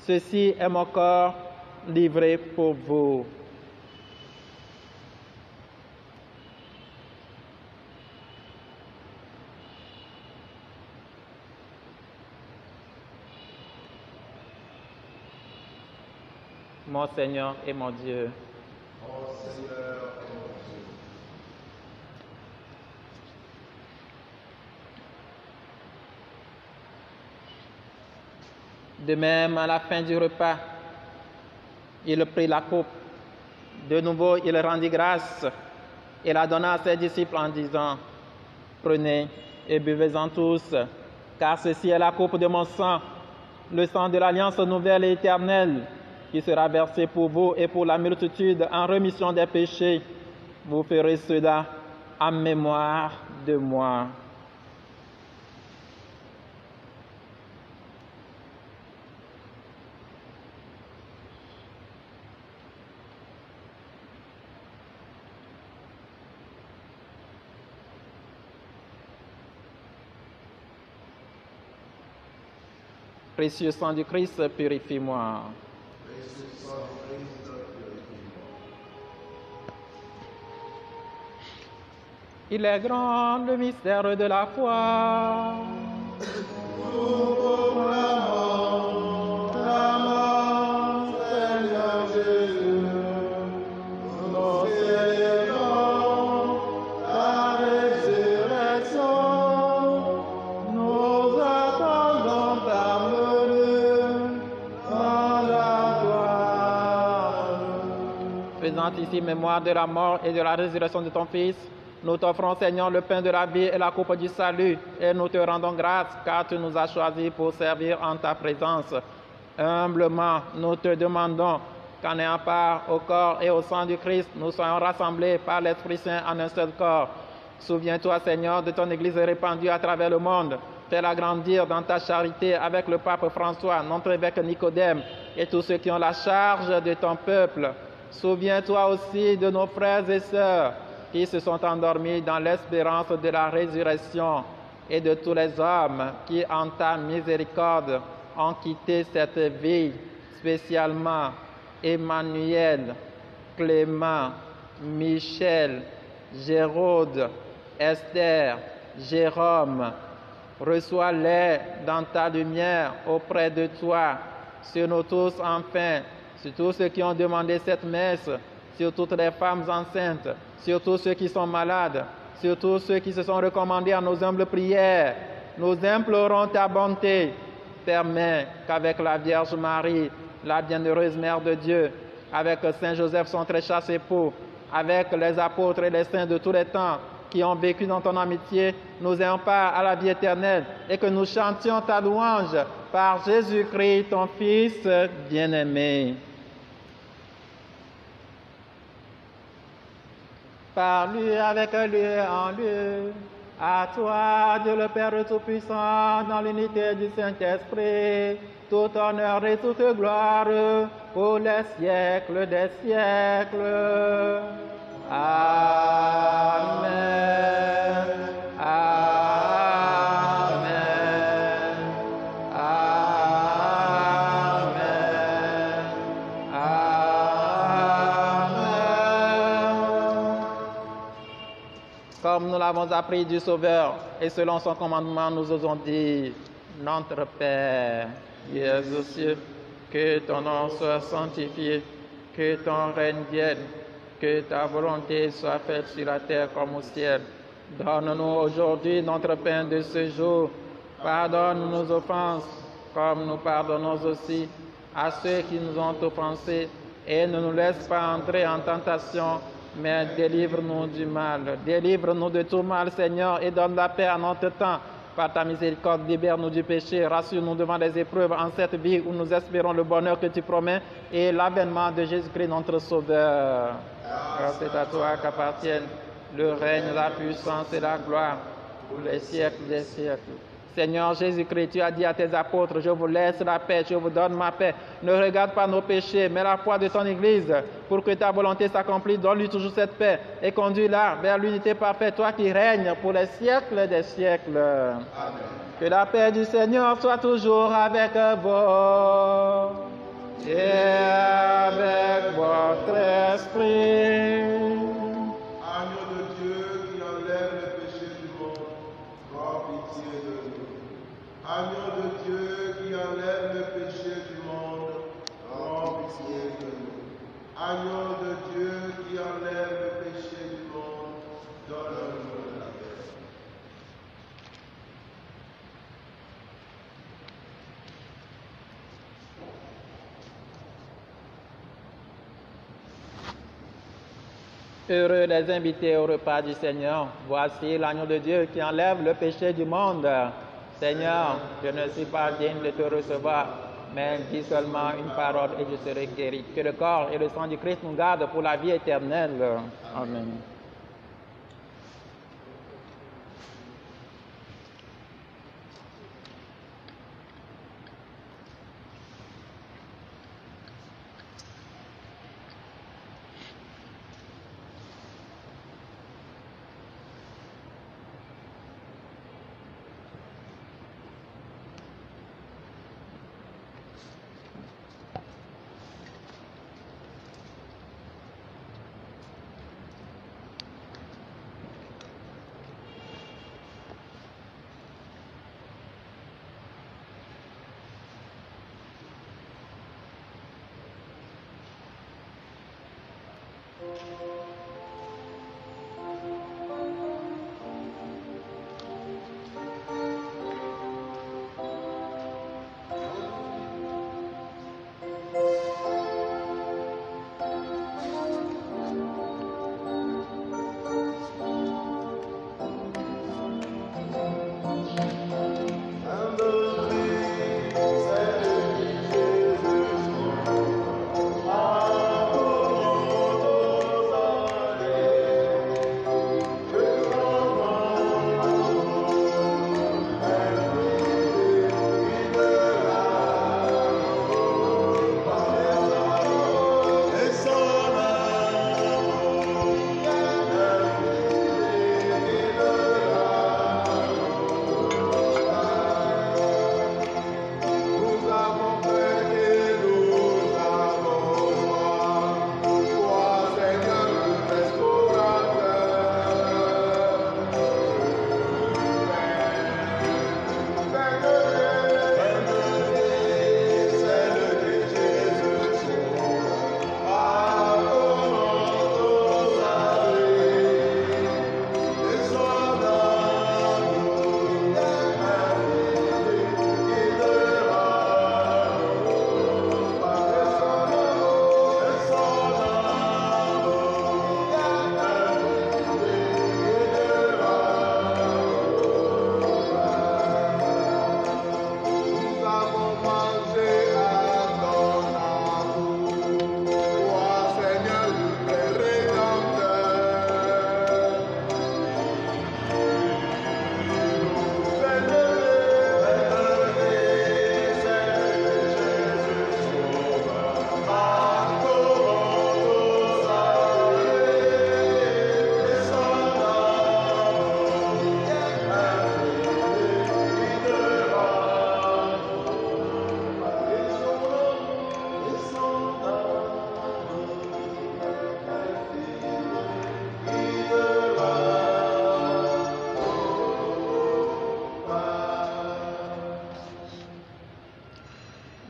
ceci est mon corps livré pour vous. Mon Seigneur et mon Dieu. Mon Seigneur et mon Dieu. De même, à la fin du repas, il prit la coupe. De nouveau, il rendit grâce et la donna à ses disciples en disant: Prenez et buvez-en tous, car ceci est la coupe de mon sang, le sang de l'alliance nouvelle et éternelle, qui sera versé pour vous et pour la multitude en rémission des péchés. Vous ferez cela en mémoire de moi. Précieux sang du Christ, purifie-moi. Il est grand le mystère de la foi. Nous proclamons ta mort, Seigneur Jésus. Nous célébrons ta résurrection. Nous attendons faisant ici mémoire de la mort et de la résurrection de ton Fils, nous t'offrons, Seigneur, le pain de la vie et la coupe du salut, et nous te rendons grâce car tu nous as choisis pour servir en ta présence. Humblement, nous te demandons qu'en ayant part au corps et au sang du Christ, nous soyons rassemblés par l'Esprit Saint en un seul corps. Souviens-toi, Seigneur, de ton Église répandue à travers le monde. Fais-la grandir dans ta charité avec le pape François, notre évêque Nicodème et tous ceux qui ont la charge de ton peuple. Souviens-toi aussi de nos frères et sœurs qui se sont endormis dans l'espérance de la résurrection et de tous les hommes qui, en ta miséricorde, ont quitté cette vie, spécialement Emmanuel, Clément, Michel, Géraude, Esther, Jérôme. Reçois-les dans ta lumière auprès de toi, sur nous tous enfin, sur tous ceux qui ont demandé cette messe, sur toutes les femmes enceintes, sur tous ceux qui sont malades, sur tous ceux qui se sont recommandés à nos humbles prières. Nous implorons ta bonté. Permets qu'avec la Vierge Marie, la bienheureuse Mère de Dieu, avec Saint Joseph, son très cher époux, avec les apôtres et les saints de tous les temps qui ont vécu dans ton amitié, nous ayons part à la vie éternelle et que nous chantions ta louange par Jésus-Christ, ton Fils bien-aimé. Par lui, avec lui, en lui, à toi, Dieu le Père Tout-Puissant, dans l'unité du Saint-Esprit, tout honneur et toute gloire pour les siècles des siècles. Amen. Amen. Amen. Amen. Comme nous l'avons appris du Sauveur et selon son commandement, nous osons dire: Notre Père, qui es aux cieux, que ton nom soit sanctifié, que ton règne vienne, que ta volonté soit faite sur la terre comme au ciel. Donne-nous aujourd'hui notre pain de ce jour. Pardonne nos offenses, comme nous pardonnons aussi à ceux qui nous ont offensés. Et ne nous laisse pas entrer en tentation, mais délivre-nous du mal. Délivre-nous de tout mal, Seigneur, et donne la paix à notre temps. Par ta miséricorde, libère-nous du péché, rassure-nous devant les épreuves en cette vie où nous espérons le bonheur que tu promets et l'avènement de Jésus-Christ, notre Sauveur. Car c'est à toi qu'appartiennent le règne, la puissance et la gloire pour les siècles des siècles. Seigneur Jésus-Christ, tu as dit à tes apôtres: je vous laisse la paix, je vous donne ma paix. Ne regarde pas nos péchés, mais la foi de ton Église, pour que ta volonté s'accomplisse. Donne-lui toujours cette paix et conduis-la vers l'unité parfaite, toi qui règnes pour les siècles des siècles. Amen. Que la paix du Seigneur soit toujours avec vous et avec votre esprit. Agneau de Dieu qui enlève le péché du monde, prends pitié de nous. Agneau de Dieu qui enlève le péché du monde, prends pitié de nous. Agneau de Dieu qui enlève le péché du monde, donne-nous la paix. Heureux les invités au repas du Seigneur. Voici l'agneau de Dieu qui enlève le péché du monde. Seigneur, je ne suis pas digne de te recevoir, mais dis seulement une parole et je serai guéri. Que le corps et le sang du Christ nous gardent pour la vie éternelle. Amen.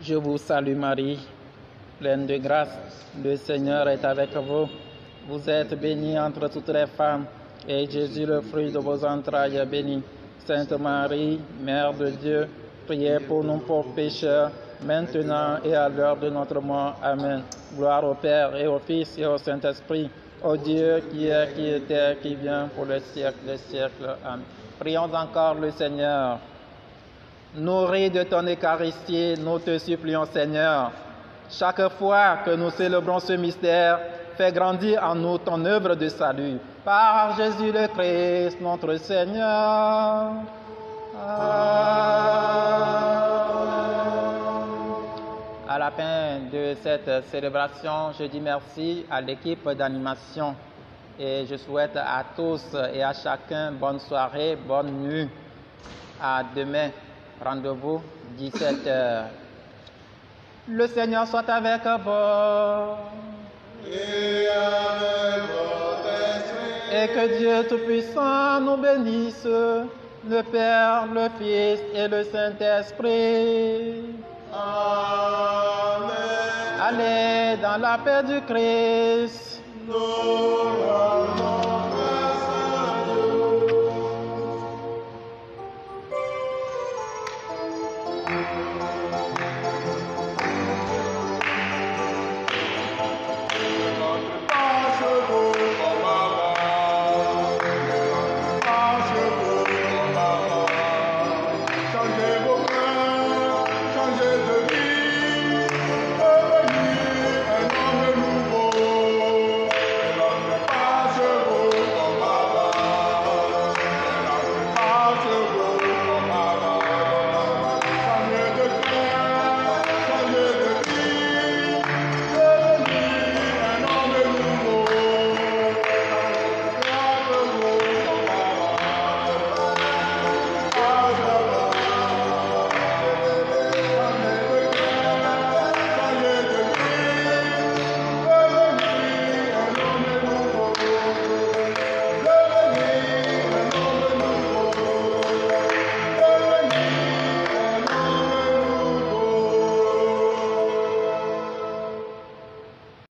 Je vous salue Marie, pleine de grâce, le Seigneur est avec vous. Vous êtes bénie entre toutes les femmes, et Jésus, le fruit de vos entrailles, est béni. Sainte Marie, Mère de Dieu, priez pour nous pauvres pécheurs, maintenant et à l'heure de notre mort. Amen. Gloire au Père et au Fils et au Saint-Esprit, au Dieu qui est, qui était, qui vient pour le siècle des siècles. Amen. Prions encore le Seigneur. Nourris de ton Eucharistie, nous te supplions, Seigneur. Chaque fois que nous célébrons ce mystère, fais grandir en nous ton œuvre de salut. Par Jésus le Christ, notre Seigneur. À la fin de cette célébration, je dis merci à l'équipe d'animation et je souhaite à tous et à chacun bonne soirée, bonne nuit. À demain, rendez-vous 17h. Le Seigneur soit avec vous. Et avec votre esprit. Et que Dieu Tout-Puissant nous bénisse, le Père, le Fils et le Saint-Esprit. Amen. Allez dans la paix du Christ. Nous rendons grâce à Dieu.